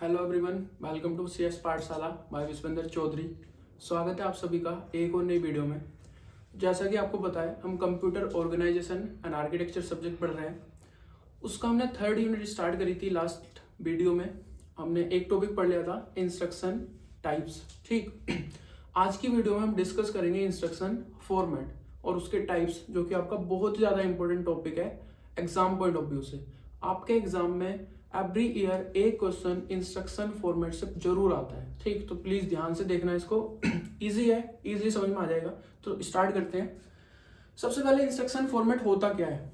Hello everyone, welcome to CS Pathshala by Vishvendra Chaudhary. स्वागत है आप सभी का एक और नई वीडियो में। जैसा कि आपको पता है, हम computer organisation and architecture subject पढ़ रहे हैं। उसका हमने 3rd यूनिट स्टार्ट करी थी। लास्ट वीडियो में हमने एक टॉपिक पढ़ लिया था, इंस्ट्रक्शन टाइप्स। ठीक, आज की वीडियो में हम डिस्कस करेंगे इंस्ट्रक्शन फॉर्मेट और उसके टाइप्स, जो कि आपका बहुत ज़्यादा इंपॉर्टेंट टॉपिक है एग्जाम पॉइंट ऑफ व्यू से। आपके एग्जाम में एवरी ईयर एक क्वेश्चन इंस्ट्रक्शन फॉर्मेट से जरूर आता है। ठीक, तो प्लीज ध्यान से देखना इसको। इजी है, इजीली समझ में आ जाएगा। तो स्टार्ट करते हैं। सबसे पहले इंस्ट्रक्शन फॉर्मेट होता क्या है।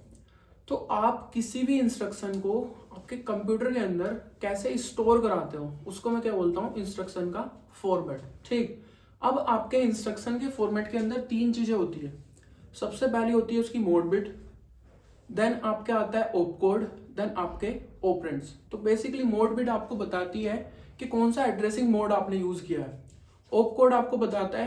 तो आप किसी भी इंस्ट्रक्शन को आपके कंप्यूटर के अंदर कैसे स्टोर कराते हो, उसको मैं क्या बोलता हूँ, इंस्ट्रक्शन का फॉर्मेट। ठीक, अब आपके इंस्ट्रक्शन के फॉर्मेट के अंदर 3 चीजें होती है। सबसे पहली होती है उसकी मोड बिट, देन आपके आता है ऑपकोड, देन आपके ऑपरेंड्स। तो बेसिकली मोड बिट आपको बताती है कि कौन सा एड्रेसिंग मोड आपने यूज किया है। ऑपकोड आपको बताता है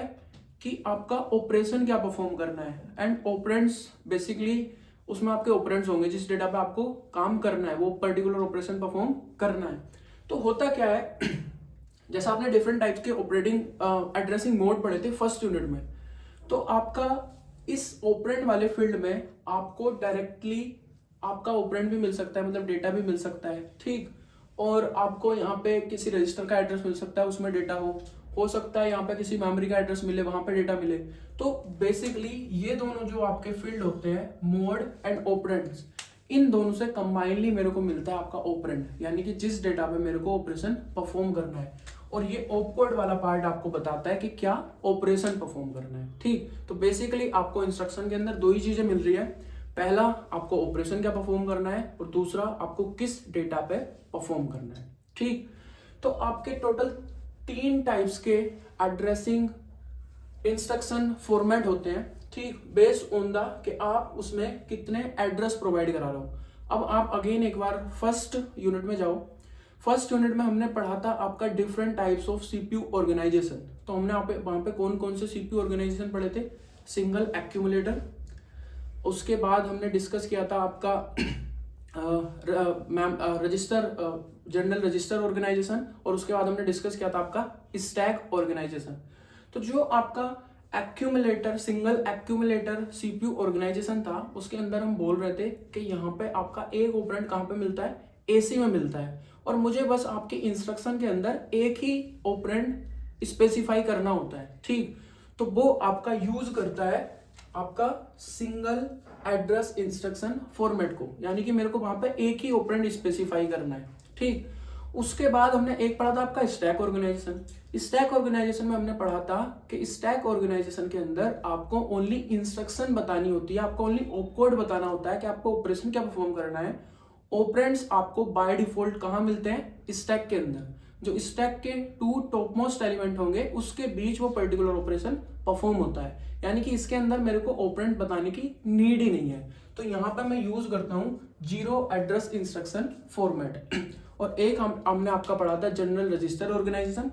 कि आपका ऑपरेशन क्या परफॉर्म करना है। एंड ऑपरेंड्स बेसिकली उसमें आपके ऑपरेंड्स होंगे, जिस डेटा पे आपको काम करना है, वो पर्टिकुलर ऑपरेशन परफॉर्म करना है। तो होता क्या है, जैसा आपने डिफरेंट टाइप्स के ऑपरेटिंग एड्रेसिंग मोड पढ़े थे फर्स्ट यूनिट में, तो आपका इस ऑपरेंड वाले फील्ड में आपको डायरेक्टली आपका ऑपरेंड भी मिल सकता है, मतलब डेटा भी मिल सकता है। ठीक, और आपको यहाँ पे किसी रजिस्टर का एड्रेस मिल सकता है, उसमें डेटा हो सकता है यहाँ पे किसी मेमोरी का एड्रेस मिले, वहां पे डेटा मिले। तो बेसिकली ये दोनों जो आपके फील्ड होते हैं, मोड एंड ऑपरेंड्स, इन दोनों से कंबाइनली मेरे को मिलता है आपका ऑपरेंड, यानी कि जिस डेटा पे मेरे को ऑपरेशन परफॉर्म करना है। और ये ऑपकोड वाला पार्ट आपको बताता है कि क्या ऑपरेशन परफॉर्म करना है। ठीक, तो बेसिकली आपको इंस्ट्रक्शन के अंदर 2 ही चीजें मिल रही है। पहला, आपको ऑपरेशन क्या परफॉर्म करना है, और दूसरा, आपको किस डेटा पे परफॉर्म करना है। ठीक, तो आपके टोटल 3 टाइप्स के एड्रेसिंग इंस्ट्रक्शन फॉर्मेट होते हैं। ठीक, बेस्ड ऑन द कि आप उसमें कितने एड्रेस प्रोवाइड करा रहे हो। अब आप अगेन एक बार फर्स्ट यूनिट में जाओ। फर्स्ट यूनिट में हमने पढ़ा था आपका different types of CPU organisation. तो हमने वहां पे कौन कौन से सीपीयू ऑर्गेनाइजेशन पढ़े थे, सिंगल एक्यूमुलेटर। उसके बाद हमने डिस्कस किया था आपका रजिस्टर, जनरल रजिस्टर ऑर्गेनाइजेशन। और उसके बाद हमने डिस्कस किया था आपका स्टैक ऑर्गेनाइजेशन। तो जो आपका accumulator, single accumulator CPU organisation था, उसके अंदर हम बोल रहे थे कि यहाँ पे आपका एक ऑपरेंड कहाँ पे मिलता है, एसी में मिलता है। और मुझे बस आपके इंस्ट्रक्शन के अंदर एक ही ऑपरेंड स्पेसिफाई करना होता है। ठीक, तो वो आपका यूज करता है आपका सिंगल एड्रेस इंस्ट्रक्शन फॉर्मेट को, यानी कि मेरे को वहां पे एक ही ऑपरेंड स्पेसिफाई करना है। ठीक, उसके बाद हमने एक पढ़ा था आपका स्टैक ऑर्गेनाइजेशन। स्टैक ऑर्गेनाइजेशन में हमने पढ़ा था कि स्टैक ऑर्गेनाइजेशन के अंदर आपको ओनली इंस्ट्रक्शन बतानी होती है, आपको ओनली ऑपकोड बताना होता है कि आपको ऑपरेशन क्या परफॉर्म करना है। ऑपरेंड्स आपको बाय डिफॉल्ट कहाँ मिलते हैं, स्टैक के अंदर। जो स्टैक के 2 टॉप मोस्ट एलिमेंट होंगे, उसके बीच वो पर्टिकुलर ऑपरेशन परफॉर्म होता है। यानी कि इसके अंदर मेरे को ऑपरेंड बताने की नीड ही नहीं है। तो यहाँ पे मैं यूज करता हूँ 0 एड्रेस इंस्ट्रक्शन फॉर्मेट। और एक हमने आपका पढ़ा था जनरल रजिस्टर ऑर्गेनाइजेशन,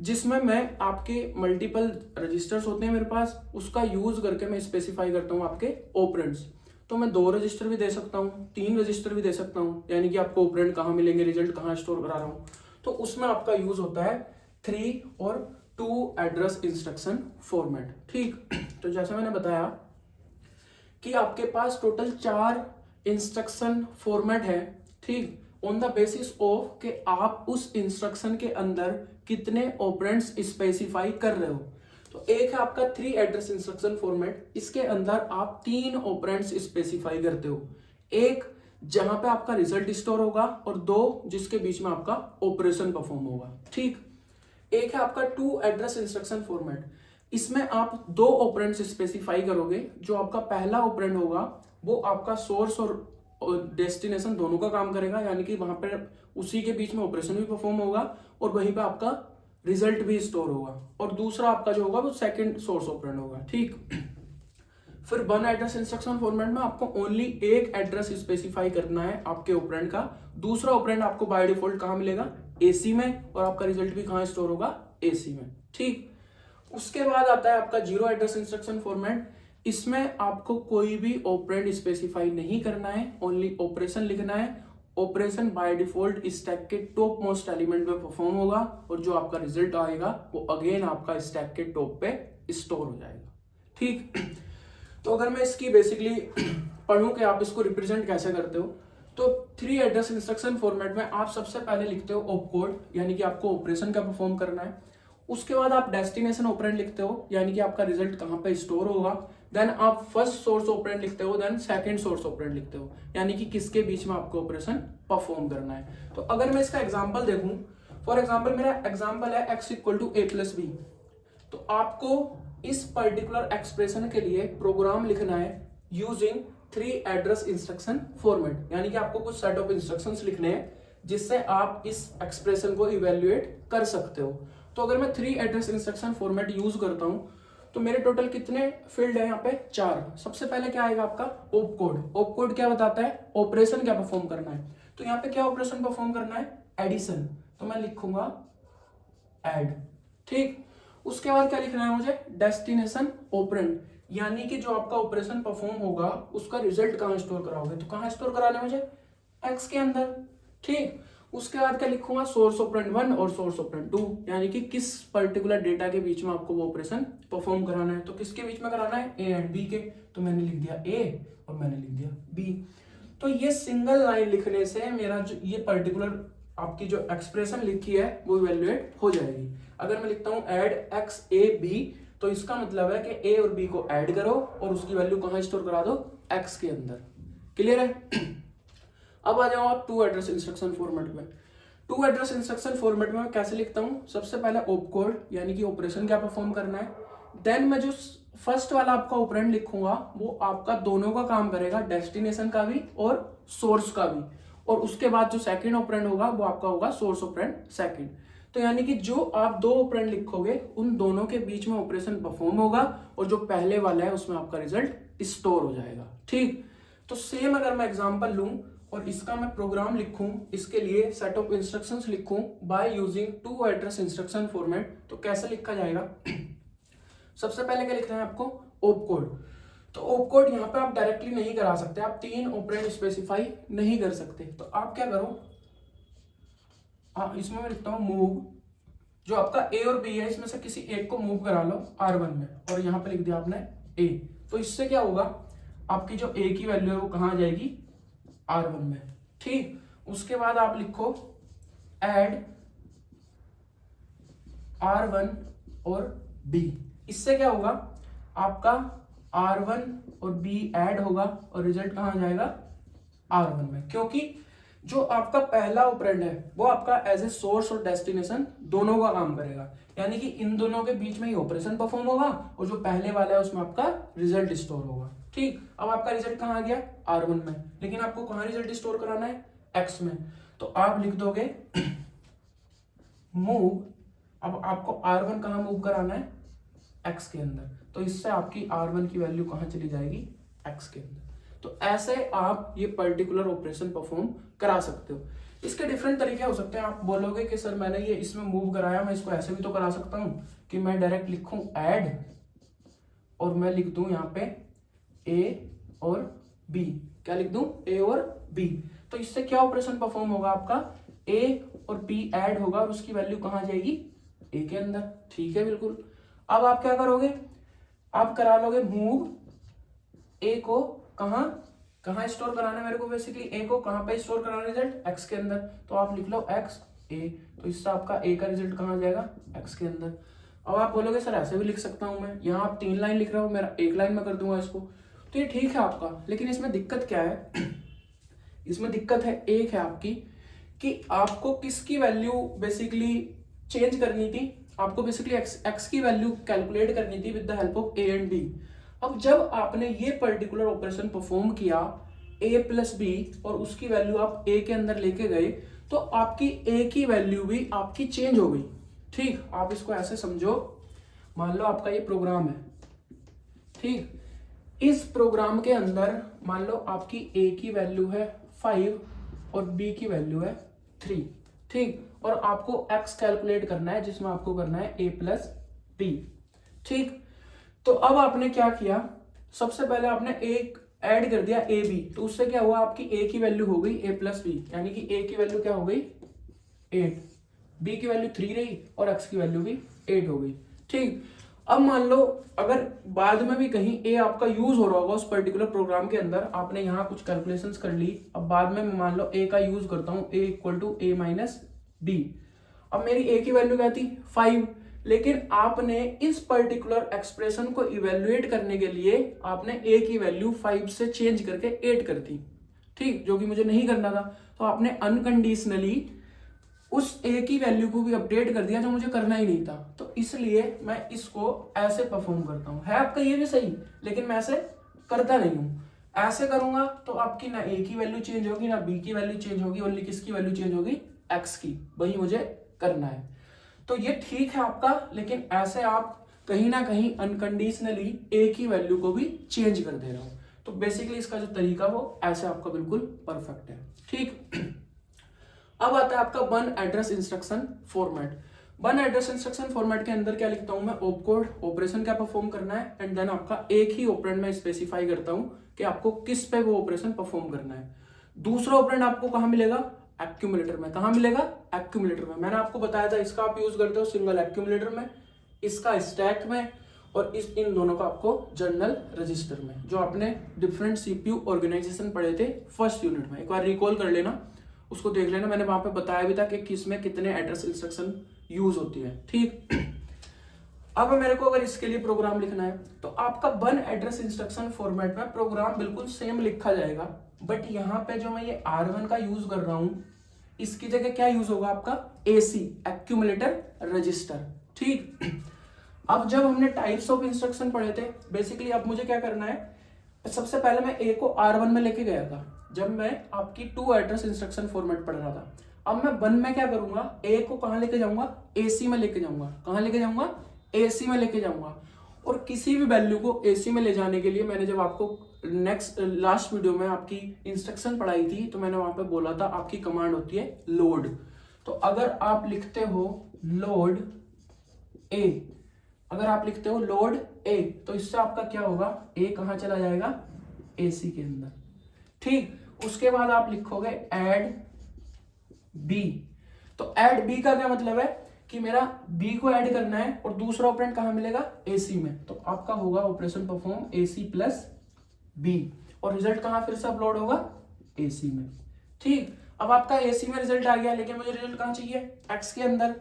जिसमें मैं आपके मल्टीपल रजिस्टर्स होते हैं मेरे पास, उसका यूज करके मैं स्पेसिफाई करता हूँ आपके ऑपरेंड्स। तो मैं 2 रजिस्टर भी दे सकता हूँ, 3 रजिस्टर भी दे सकता हूँ, यानी कि आपको ऑपरेंड कहाँ मिलेंगे, रिजल्ट कहाँ स्टोर करा रहा हूँ। तो उसमें आपका यूज होता है 3 और 2 एड्रेस इंस्ट्रक्शन फॉर्मेट। ठीक, तो जैसा मैंने बताया कि आपके पास टोटल 4 इंस्ट्रक्शन फॉर्मेट है। ठीक, ऑन द बेसिस ऑफ कि आप उस इंस्ट्रक्शन के अंदर कितने ऑपरेंड्स स्पेसिफाई कर रहे हो। तो एक है आपका 3 एड्रेस इंस्ट्रक्शन फॉर्मेट, इसके अंदर आप 3 ऑपरेंड्स स्पेसिफाई करते हो। एक जहां पे आपका रिजल्ट स्टोर होगा, और 2 जिसके बीच में आपका ऑपरेशन परफॉर्म होगा। ठीक, एक है आपका 2 एड्रेस इंस्ट्रक्शन फॉर्मेट, इसमें आप 2 ऑपरेंड्स स्पेसिफाई करोगे। जो आपका पहला ऑपरेंड होगा वो आपका सोर्स और डेस्टिनेशन दोनों का काम करेगा, यानी कि वहां पर उसी के बीच में ऑपरेशन भी परफॉर्म होगा और वहीं पे आपका रिजल्ट भी स्टोर होगा। और दूसरा आपका जो होगा वो सेकंड सोर्स ऑपरेंड होगा। ठीक, फिर 1 एड्रेस इंस्ट्रक्शन फॉर्मेट में आपको ओनली एक एड्रेस स्पेसिफाई करना है आपके ऑपरेंड का। दूसरा ऑपरेंड आपको बाय डिफॉल्ट कहां मिलेगा, एसी में, और आपका रिजल्ट भी कहां स्टोर होगा, एसी में। ठीक, उसके बाद आता है आपका 0 एड्रेस इंस्ट्रक्शन फॉर्मेट। इसमें आपको कोई भी ऑपरेंड स्पेसिफाई नहीं करना है, ओनली ऑपरेशन लिखना है। ऑपरेशन बाय डिफॉल्ट स्टैक के टॉप मोस्ट एलिमेंट में परफॉर्म होगा और जो आपका रिजल्ट आएगा वो अगेन आपका स्टैक के टॉप पे स्टोर हो जाएगा। ठीक, तो अगर मैं इसकी बेसिकली पढ़ूं कि आप इसको रिप्रेजेंट कैसे करते हो, तो 3 एड्रेस इंस्ट्रक्शन फॉर्मेट में आप सबसे पहले लिखते हो ऑप कोड, यानी कि आपको ऑपरेशन का परफॉर्म करना है। उसके बाद आप डेस्टिनेशन ऑपरेंड लिखते हो, यानी कि आपका रिजल्ट कहाँ पे स्टोर होगा। देन आप फर्स्ट सोर्स ऑपरेंड लिखते हो, देन सेकंड सोर्स ऑपरेंड लिखते हो, यानी कि किसके बीच में आपको ऑपरेशन परफॉर्म करना है। तो अगर मैं इसका एग्जांपल देखूं, फॉर एग्जांपल मेरा एग्जांपल है x equal to a plus B, तो आपको इस पर्टिकुलर एक्सप्रेशन के लिए प्रोग्राम लिखना है यूजिंग 3 एड्रेस इंस्ट्रक्शन फॉर्मेट, यानी कि आपको कुछ सेट ऑफ इंस्ट्रक्शंस लिखने हैं जिससे आप इस एक्सप्रेशन को इवेल्युएट कर सकते हो। तो अगर मैं 3 एड्रेस इंस्ट्रक्शन फॉर्मेट यूज करता हूं तो मेरे टोटल कितने फील्ड है यहाँ पे? 4। सबसे पहले क्या आएगा आपका ऑप कोड। ऑप कोड क्या बताता है? ऑपरेशन क्या परफॉर्म करना है। तो यहाँ पे क्या ऑपरेशन परफॉर्म करना है? एडिशन, तो मैं लिखूंगा एड। ठीक, उसके बाद क्या लिखना है मुझे? डेस्टिनेशन ऑपरेंड, यानी कि जो आपका ऑपरेशन परफॉर्म होगा उसका रिजल्ट कहाँ स्टोर कराओगे, तो कहाँ स्टोर कराना है मुझे? एक्स के अंदर। ठीक, उसके बाद क्या लिखूंगा? सोर्स ऑपरेंड 1 और सोर्स ऑपरेंड 2, यानी कि किस पर्टिकुलर डेटा के बीच में आपको वो ऑपरेशन परफॉर्म कराना है। तो किसके बीच में कराना है? ए एंड बी के, तो मैंने लिख दिया ए और मैंने लिख दिया बी। तो ये सिंगल लाइन लिखने से मेरा जो ये पर्टिकुलर आपकी जो एक्सप्रेशन लिखी है वो इवेल्युएट हो जाएगी। अगर मैं लिखता हूं ऐड एक्स ए बी, तो इसका मतलब है कि ए और बी को ऐड करो और उसकी वैल्यू कहां स्टोर करा दो? एक्स के अंदर। क्लियर है? अब आ जाओ आप 2 एड्रेस इंस्ट्रक्शन फॉर्मेट में। 2 एड्रेस इंस्ट्रक्शन फॉर्मेट में मैं कैसे लिखता हूं? सबसे पहले ऑप कोड, यानी कि ऑपरेशन क्या परफॉर्म करना है। देन मैं जो फर्स्ट वाला आपका ऑपरेंड लिखूंगा वो आपका दोनों का काम करेगा, डेस्टिनेशन का भी और सोर्स का भी। और उसके बाद जो सेकंड ऑपरेंड होगा वो आपका होगा सोर्स ऑपरेंड सेकंड। तो यानी कि जो आप 2 ऑपरेंड लिखोगे उन दोनों के बीच में ऑपरेशन परफॉर्म होगा और जो पहले वाला है उसमें आपका रिजल्ट स्टोर हो जाएगा। ठीक, तो सेम अगर मैं एग्जांपल लूं और इसका मैं प्रोग्राम लिखूं, इसके लिए सेट ऑफ इंस्ट्रक्शंस लिखूं by using 2 address instruction format, तो कैसे लिखा जाएगा? सबसे पहले क्या लिखना है आपको? Op code. तो ऑप कोड यहाँ पे आप डायरेक्टली नहीं करा सकते, आप 3 ऑपरेंड स्पेसिफाई नहीं कर सकते। तो आप क्या करो, इसमें मैं लिखता हूं मूव, जो आपका ए और बी है इसमें से किसी एक को मूव करा लो R1 में, और यहाँ पे लिख दिया आपने ए। तो इससे क्या होगा? आपकी जो ए की वैल्यू है वो कहाँ आ जाएगी? R1 में। ठीक, उसके बाद आप लिखो ऐड R1 और B। इससे क्या होगा? आपका R1 और B ऐड होगा और रिजल्ट कहाँ आ जाएगा? R1 में, क्योंकि जो आपका पहला ऑपरेंड है वो आपका एज ए सोर्स और डेस्टिनेशन दोनों का काम करेगा, यानी कि इन दोनों के बीच में ही ऑपरेशन परफॉर्म होगा और जो पहले वाला है उसमें आपका रिजल्ट स्टोर होगा। ठीक, अब आपका रिजल्ट कहाँ आ गया? R1 में, लेकिन आपको कहाँ रिजल्ट स्टोर कराना है? X में। तो आप लिख दोगे मूव, अब आपको R1 कहाँ मूव कराना है? X के अंदर। तो इससे आपकी R1 की वैल्यू कहाँ चली जाएगी? X के अंदर। तो ऐसे आप ये पर्टिकुलर ऑपरेशन परफॉर्म करा सकते हो। इसके डिफरेंट तरीके हो सकते हैं। आप बोलोगे कि सर मैंने ये इसमें मूव कराया, मैं इसको ऐसे भी तो करा सकता हूं कि मैं डायरेक्ट लिखूं ऐड और मैं लिख दूं यहाँ पे ए और बी। क्या लिख दूं? ए और बी। तो इससे क्या ऑपरेशन परफॉर्म होगा आपका? ए और बी ऐड होगा और उसकी वैल्यू कहाँ जाएगी? ए के अंदर। ठीक है, बिल्कुल। अब आप क्या करोगे? आप करा लोगे मूव ए को कहाँ कहाँ स्टोर कराना है मेरे को? बेसिकली ए को कहाँ पे स्टोर कराना है? रिजल्ट एक्स के अंदर। तो आप लिख लो एक्स ए, तो इससे आपका ए का रिजल्ट कहाँ आ जाएगा? एक्स के अंदर। अब आप बोलोगे सर ऐसे भी लिख सकता हूं मैं, यहाँ आप 3 लाइन लिख रहे हो, मेरा 1 लाइन में कर दूंगा इसको। तो ये ठीक है आपका, लेकिन इसमें दिक्कत क्या है? इसमें दिक्कत है एक है आपकी कि आपको किसकी वैल्यू बेसिकली चेंज करनी थी। आपको बेसिकली एक्स की वैल्यू कैलकुलेट करनी थी with the help of A and B. अब जब आपने ये पर्टिकुलर ऑपरेशन परफॉर्म किया a प्लस बी और उसकी वैल्यू आप a के अंदर लेके गए, तो आपकी a की वैल्यू भी आपकी चेंज हो गई। ठीक, आप इसको ऐसे समझो, मान लो आपका ये प्रोग्राम है। ठीक, इस प्रोग्राम के अंदर मान लो आपकी a की वैल्यू है 5 और b की वैल्यू है 3। ठीक, और आपको x कैलकुलेट करना है जिसमें आपको करना है a प्लस बी। ठीक, तो अब आपने क्या किया? सबसे पहले आपने एक ऐड कर दिया ए बी, तो उससे क्या हुआ, आपकी ए की वैल्यू हो गई ए प्लस बी, यानी कि ए की वैल्यू क्या हो गई 8, बी की वैल्यू 3 रही और एक्स की वैल्यू भी 8 हो गई। ठीक, अब मान लो अगर बाद में भी कहीं ए आपका यूज हो रहा होगा उस पर्टिकुलर प्रोग्राम के अंदर, आपने यहाँ कुछ कैलकुलेशंस कर ली, अब बाद में मान लो ए का यूज करता हूँ, a equal to a minus b, अब मेरी ए की वैल्यू क्या थी 5, लेकिन आपने इस पर्टिकुलर एक्सप्रेशन को इवेल्युएट करने के लिए आपने ए की वैल्यू 5 से चेंज करके 8 कर दी। ठीक, जो कि मुझे नहीं करना था, तो आपने अनकंडीशनली उस ए की वैल्यू को भी अपडेट कर दिया जो मुझे करना ही नहीं था। तो इसलिए मैं इसको ऐसे परफॉर्म करता हूं, है आपका ये भी सही, लेकिन मैं ऐसे करता नहीं हूं। ऐसे करूंगा तो आपकी ना ए की वैल्यू चेंज होगी ना बी की वैल्यू चेंज होगी, ओनली किसकी वैल्यू चेंज होगी, एक्स की, वही मुझे करना है। तो ये ठीक है आपका, लेकिन ऐसे आप कहीं ना कहीं अनकंडीशनली ए की वैल्यू को भी चेंज कर दे रहे हो। तो बेसिकली इसका जो तरीका वो ऐसे आपका बिल्कुल परफेक्ट है। ठीक, अब आता है आपका one address instruction format. One address instruction format के अंदर क्या लिखता हूं मैं, ऑपकोड ऑपरेशन क्या परफॉर्म करना है, एंड देन आपका एक ही ऑपरेंड में स्पेसिफाई करता हूं कि आपको किस पे वो ऑपरेशन परफॉर्म करना है। दूसरा ऑपरेंड आपको कहां मिलेगा, एक्यूमुलेटर में। कहां मिलेगा, एक्यूमुलेटर में। मैंने आपको बताया था इसका आप यूज करते हो सिंगल एक्यूमुलेटर में, इसका स्टैक में, और इन दोनों का आपको जनरल रजिस्टर में, जो आपने डिफरेंट सीपीयू ऑर्गेनाइजेशन पढ़े थे फर्स्ट यूनिट में। एक बार रिकॉल कर लेना, उसको देख लेना, मैंने वहां पे बताया भी था कि किस में कितने एड्रेस इंस्ट्रक्शन यूज होती है। ठीक, अब मेरे को अगर इसके लिए प्रोग्राम लिखना है तो आपका वन एड्रेस इंस्ट्रक्शन फॉर्मेट में प्रोग्राम बिल्कुल सेम लिखा जाएगा, बट यहाँ पे जो मैं ये R1 का यूज कर रहा हूं, इसकी जगह क्या यूज होगा आपका AC एक्यूमुलेटर रजिस्टर। ठीक, अब जब हमने टाइप्स ऑफ इंस्ट्रक्शन पढ़े थे, बेसिकली अब मुझे क्या करना है, सबसे पहले मैं ए को R1 में लेके गया था जब मैं आपकी 2 एड्रेस इंस्ट्रक्शन फॉर्मेट पढ़ रहा था। अब मैं 1 में क्या करूंगा, ए को कहां लेके जाऊंगा, AC में लेके जाऊंगा। कहां लेके जाऊंगा, AC में लेके जाऊंगा। और किसी भी वैल्यू को AC में ले जाने के लिए मैंने जब आपको लास्ट वीडियो में आपकी इंस्ट्रक्शन पढ़ाई थी, तो मैंने वहां पे बोला था आपकी कमांड होती है लोड। तो अगर आप लिखते हो लोड ए, अगर आप लिखते हो लोड ए, तो इससे आपका क्या होगा, ए कहां चला जाएगा, AC के अंदर। ठीक, उसके बाद आप लिखोगे ऐड बी। तो ऐड बी का क्या मतलब है कि मेरा बी को ऐड करना है और दूसरा ऑपरेंड कहां मिलेगा, AC में। तो आपका होगा operation perform AC plus B, और रिजल्ट कहां फिर से अपलोड होगा, AC में। ठीक, अब आपका AC में रिजल्ट आ गया, लेकिन मुझे रिजल्ट कहां चाहिए, X के अंदर।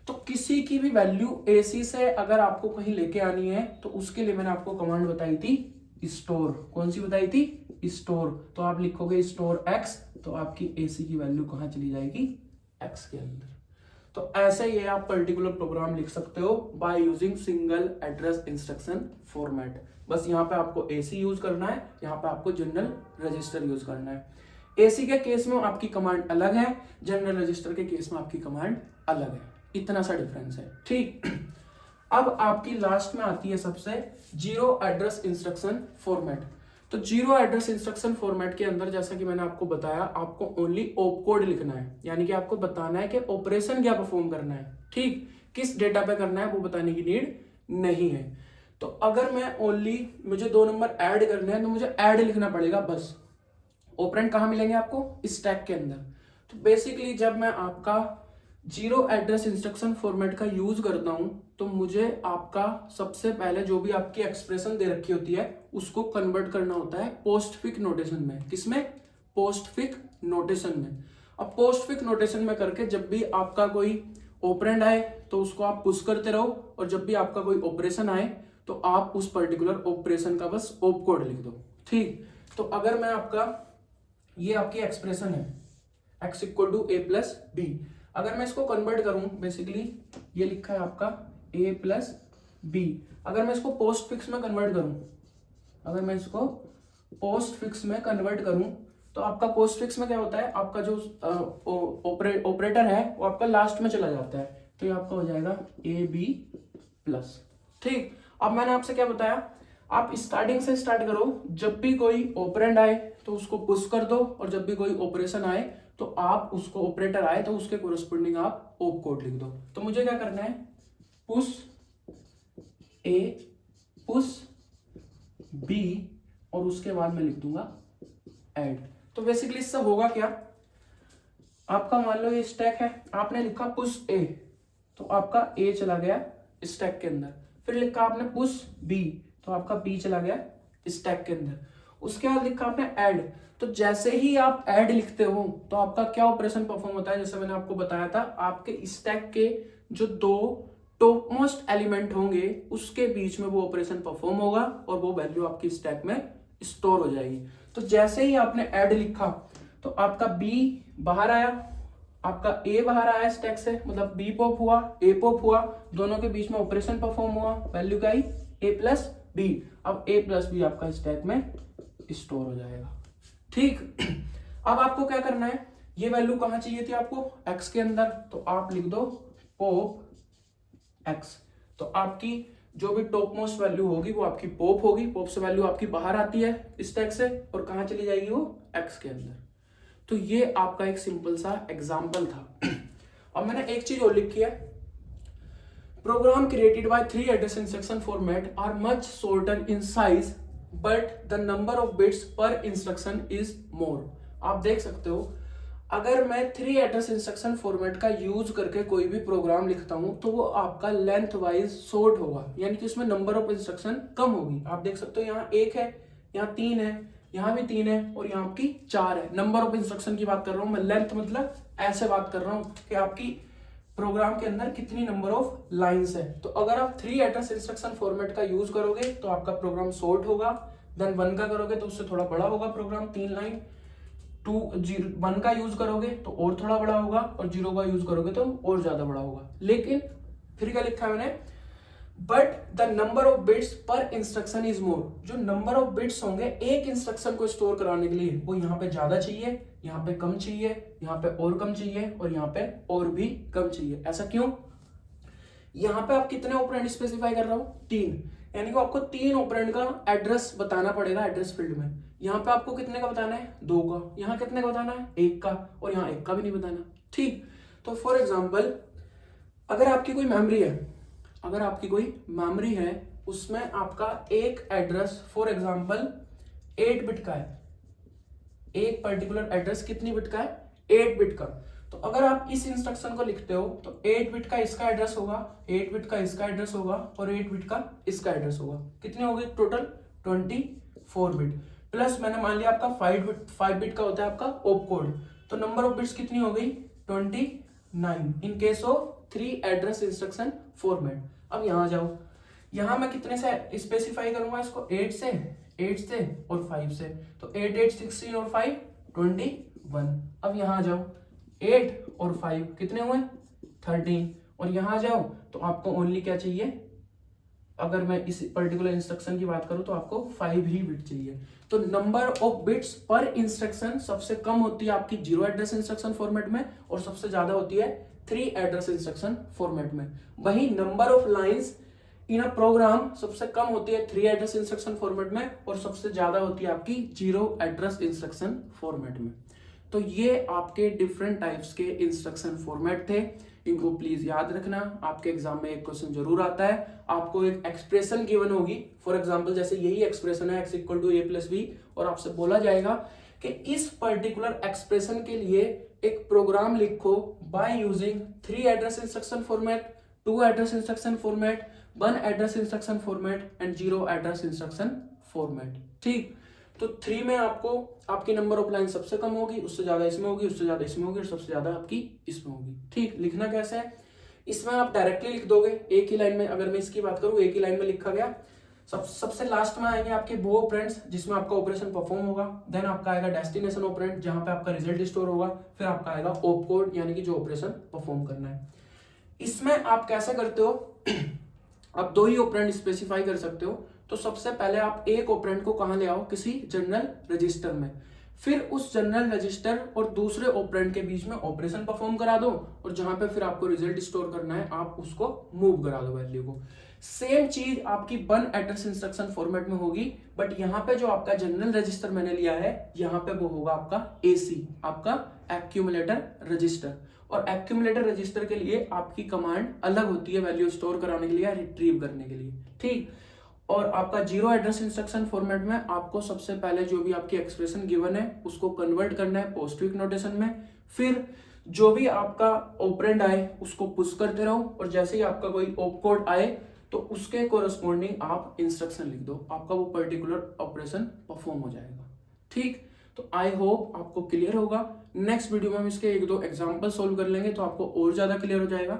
तो किसी की भी वैल्यू AC से अगर आपको कहीं लेके आनी है, तो उसके लिए मैंने आपको कमांड बताई थी स्टोर। कौन सी बताई थी, स्टोर। तो आप लिखोगे स्टोर X, तो आपकी AC की वैल्यू कहां चली जाएगी, X के अंदर। तो ऐसे ये आप पर्टिकुलर प्रोग्राम लिख सकते हो by using single address instruction format. बस यहाँ पे आपको AC यूज करना है, यहाँ पे आपको जनरल रजिस्टर यूज करना है। AC के केस में आपकी कमांड अलग है, जनरल रजिस्टर के केस में आपकी कमांड अलग है, इतना सा डिफरेंस है। ठीक, अब आपकी लास्ट में आती है सबसे जीरो एड्रेस इंस्ट्रक्शन फॉर्मेट। तो जीरो एड्रेस इंस्ट्रक्शन फॉर्मेट के अंदर, जैसा कि मैंने आपको बताया, आपको ओनली ऑपकोड लिखना है, यानी कि आपको बताना है कि ऑपरेशन क्या परफॉर्म करना है। ठीक, किस डेटा पे करना है वो बताने की नीड नहीं है। तो अगर मैं ओनली मुझे 2 नंबर ऐड करने हैं, तो मुझे ऐड लिखना पड़ेगा बस। ऑपरेंड कहां मिलेंगे आपको, स्टैक के अंदर। तो बेसिकली जब मैं आपका जीरो एड्रेस इंस्ट्रक्शन फॉर्मेट का यूज करता हूं, तो मुझे आपका सबसे पहले जो भी आपकी एक्सप्रेशन दे रखी होती है उसको कन्वर्ट करना होता है पोस्टफिक नोटेशन में। किसमें, पोस्टफिक नोटेशन में। अब पोस्टफिक नोटेशन में करके जब भी आपका कोई ऑपरेंड आए तो उसको आप पुश करते रहो, और जब भी आपका कोई ऑपरेशन आए तो आप उस पर्टिकुलर ऑपरेशन का बस ऑपकोड लिख दो। ठीक, तो अगर मैं आपका, ये आपकी एक्सप्रेशन है x equal to A plus B, अगर मैं इसको कन्वर्ट करूं, बेसिकली ये लिखा है आपका a प्लस बी, अगर मैं इसको पोस्ट फिक्स में कन्वर्ट करूं, अगर मैं इसको पोस्ट फिक्स में कन्वर्ट करूं, तो आपका पोस्ट फिक्स में क्या होता है, आपका जो ऑपरेटर है वो आपका लास्ट में चला जाता है, तो ये आपका हो जाएगा ए बी प्लस। ठीक, अब मैंने आपसे क्या बताया, आप स्टार्टिंग से स्टार्ट करो, जब भी कोई ऑपरेंड आए तो उसको पुश कर दो, और जब भी कोई ऑपरेशन आए तो आप उसको, ऑपरेटर आए तो उसके कोरस्पोंडिंग आप ऑप कोड लिख दो। तो मुझे क्या करना है, पुश ए, पुश बी, और उसके बाद मैं लिख दूंगा ऐड। तो बेसिकली इससे होगा क्या, आपका मान लो ये स्टैक है, आपने लिखा पुश ए, तो आपका ए चला गया स्टैक के अंदर। फिर लिखा आपने पुश बी, तो आपका बी चला गया स्टैक के अंदर। उसके बाद लिखा आपने ऐड, तो जैसे ही आप ऐड लिखते हो तो आपका क्या ऑपरेशन परफॉर्म होता है, जैसे मैंने आपको बताया था, आपके स्टैक के जो दो टॉप मोस्ट एलिमेंट होंगे उसके बीच में वो ऑपरेशन परफॉर्म होगा और वो वैल्यू आपकी स्टैक में स्टोर हो जाएगी। तो जैसे ही आपने ऐड लिखा तो आपका बी बाहर आया, आपका ए बाहर आया स्टैक से, मतलब बी पॉप हुआ, ए पॉप हुआ, दोनों के बीच में ऑपरेशन परफॉर्म हुआ, वैल्यू क्या आई ए प्लस बी। अब ए प्लस बी आपका स्टैक में स्टोर हो जाएगा। ठीक, अब आपको क्या करना है, ये वैल्यू कहां चाहिए थी आपको, एक्स के अंदर, तो आप लिख दो पॉप एक्स। तो आपकी जो भी टॉप मोस्ट वैल्यू होगी वो आपकी पॉप होगी, पॉप से वैल्यू आपकी बाहर आती है स्टैक से और कहां चली जाएगी वो एक्स के अंदर। तो ये आपका एक सिंपल सा एग्जांपल था। अब मैंने एक चीज और लिखी है, program created by 3 address instruction format are much shorter in size but the number of bits per instruction is more. आप देख सकते हो, अगर मैं 3 एड्रेस इंस्ट्रक्शन फॉर्मेट का यूज करके कोई भी प्रोग्राम लिखता हूं तो वो आपका लेंथ वाइज शॉर्ट होगा, यानी कि उसमें नंबर ऑफ इंस्ट्रक्शन कम होगी। आप देख सकते हो यहाँ 1 है, यहाँ 3 है, यहाँ भी 3 है और यहाँ आपकी 4 है। नंबर ऑफ इंस्ट्रक्शन की बात कर रहा हूं मैं, लेंथ मतलब ऐसे बात कर रहा हूं कि आपकी प्रोग्राम के अंदर कितनी नंबर ऑफ लाइंस है। तो अगर आप 3 एड्रेस इंस्ट्रक्शन फॉर्मेट का यूज करोगे तो आपका प्रोग्राम शॉर्ट होगा, देन 1 का करोगे तो उससे थोड़ा बड़ा होगा प्रोग्राम, 3 लाइन। 1 का यूज करोगे तो और थोड़ा बड़ा होगा और 0 का यूज करोगे तो और ज्यादा बड़ा होगा। लेकिन फिर क्या लिखा है मैंने, but the number of bits per instruction is मोर। जो नंबर ऑफ बिट्स होंगे एक इंस्ट्रक्शन को स्टोर कराने के लिए वो यहाँ पे ज्यादा चाहिए, यहाँ पे कम चाहिए, यहाँ पे और कम चाहिए और यहाँ पे और भी कम चाहिए। ऐसा क्यों, यहाँ पे आप कितने ऑपरेंड स्पेसिफाई कर रहा हो, 3, यानी कि आपको 3 ऑपरेंड का एड्रेस बताना पड़ेगा एड्रेस फील्ड में। यहाँ पे आपको कितने का बताना है, 2 का, यहाँ कितने का बताना है, 1 का, और यहाँ 1 का भी नहीं बताना। ठीक, तो फॉर एग्जाम्पल अगर आपकी कोई मेमोरी है, अगर आपकी कोई मेमोरी है उसमें आपका एक एड्रेस फॉर एग्जाम्पल 8 बिट का है, एक पर्टिकुलर एड्रेस कितनी बिट का है, 8 बिट का। तो अगर आप इस इंस्ट्रक्शन को लिखते हो तो 8 बिट का इसका एड्रेस होगा, 8 बिट का इसका एड्रेस होगा और 8 बिट का इसका एड्रेस होगा। कितने हो गए टोटल, 24 बिट। प्लस मैंने मान लिया आपका 5 बिट का होता है आपका ऑप कोड, तो नंबर ऑफ बिट्स कितनी हो गई, 29 in case of 3 address instruction format. अब यहां जाओ, यहां मैं कितने से स्पेसिफाई करूंगा इसको, 8 से और 5 से, तो 8 8 16 और 5 21। अब यहां जाओ, 8 और 5 कितने हुए, 13, और यहां जाओ तो आपको ओनली क्या चाहिए, अगर मैं इस पर्टिकुलर इंस्ट्रक्शन की बात करूं तो आपको 5 ही बिट चाहिए। तो number of bits per instruction सबसे कम होती है आपकी 0 एड्रेस इंस्ट्रक्शन फॉर्मेट में और सबसे ज्यादा होती है 3 एड्रेस इंस्ट्रक्शन फॉर्मेट में। वही number of lines in a program सबसे कम होती है 3 एड्रेस इंस्ट्रक्शन फॉर्मेट में और सबसे ज्यादा होती है आपकी 0 एड्रेस इंस्ट्रक्शन फॉर्मेट में। तो ये आपके डिफरेंट टाइप्स के इंस्ट्रक्शन फॉर्मेट थे, इनको प्लीज याद रखना। आपके एग्जाम में एक क्वेश्चन जरूर आता है, आपको एक एक्सप्रेशन गिवन होगी, फॉर एग्जांपल जैसे यही एक्सप्रेशन है x equal to a plus B, और आपसे बोला जाएगा कि इस पर्टिकुलर एक्सप्रेशन के लिए एक प्रोग्राम लिखो by using 3 address instruction format, 2 address instruction format, 1 address instruction format and 0 address instruction format. ठीक, तो 3 में आपको आपकी नंबर ऑफ लाइन सबसे कम होगी, उससे ज्यादा इसमें होगी, उससे ज्यादा इसमें होगी और सबसे ज्यादा आपकी इसमें होगी। ठीक, लिखना कैसे है, इसमें आप डायरेक्टली लिख दोगे एक ही लाइन में। अगर मैं इसकी बात करूं एक ही लाइन में लिखा गया, सबसे लास्ट में आएंगे आपके वो ऑपरेंड्स जिसमें आपका ऑपरेशन परफॉर्म होगा, देन आपका आएगा डेस्टिनेशन ऑपरेंड जहां पे आपका रिजल्ट स्टोर होगा, फिर आपका आएगा ऑप कोड यानी कि जो ऑपरेशन परफॉर्म करना है। इसमें आप कैसे करते हो, आप 2 ही ऑपरेंड स्पेसिफाई कर सकते हो। तो सबसे पहले आप एक ऑपरेंड को कहां ले आओ, किसी जनरल रजिस्टर में, फिर उस जनरल रजिस्टर और दूसरे ऑपरेंड के बीच में ऑपरेशन परफॉर्म करा दो और जहां पे फिर आपको रिजल्ट स्टोर करना है आप उसको मूव करा दो वैल्यू को। सेम चीज आपकी 1 एड्रेस इंस्ट्रक्शन फॉर्मेट में होगी, बट यहाँ पे जो आपका जनरल रजिस्टर मैंने लिया है यहाँ पे वो होगा आपका एसी, आपका एक्यूमुलेटर रजिस्टर। और एक्यूमुलेटर रजिस्टर के लिए आपकी कमांड अलग होती है वैल्यू स्टोर कराने के लिए या रिट्रीव करने के लिए। ठीक, और आपका जीरो एड्रेस इंस्ट्रक्शन फॉर्मेट में आपको सबसे पहले जो भी आपकी एक्सप्रेशन गिवन है उसको कन्वर्ट करना है पोस्टफिक्स नोटेशन में। फिर जो भी आपका ऑपरेंड आए उसको पुश करते रहो, और जैसे ही आपका कोई ऑप कोड आए तो उसके कोरस्पॉन्डिंग आप इंस्ट्रक्शन लिख दो, आपका वो पर्टिकुलर ऑपरेशन परफॉर्म हो जाएगा। ठीक, तो आई होप आपको क्लियर होगा। नेक्स्ट वीडियो में हम इसके एक दो एग्जांपल सोल्व कर लेंगे तो आपको और ज्यादा क्लियर हो जाएगा।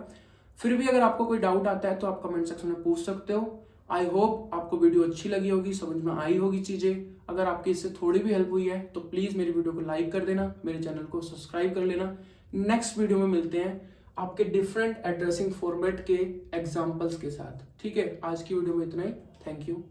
फिर भी अगर आपको कोई डाउट आता है तो आप कमेंट सेक्शन में पूछ सकते हो। आई होप आपको वीडियो अच्छी लगी होगी, समझ में आई होगी चीजें। अगर आपकी इससे थोड़ी भी हेल्प हुई है तो प्लीज मेरी वीडियो को लाइक कर देना, मेरे चैनल को सब्सक्राइब कर लेना। नेक्स्ट वीडियो में मिलते हैं आपके डिफरेंट एड्रेसिंग फॉर्मेट के एग्जांपल्स के साथ। ठीक है, आज की वीडियो में इतना ही। Thank you.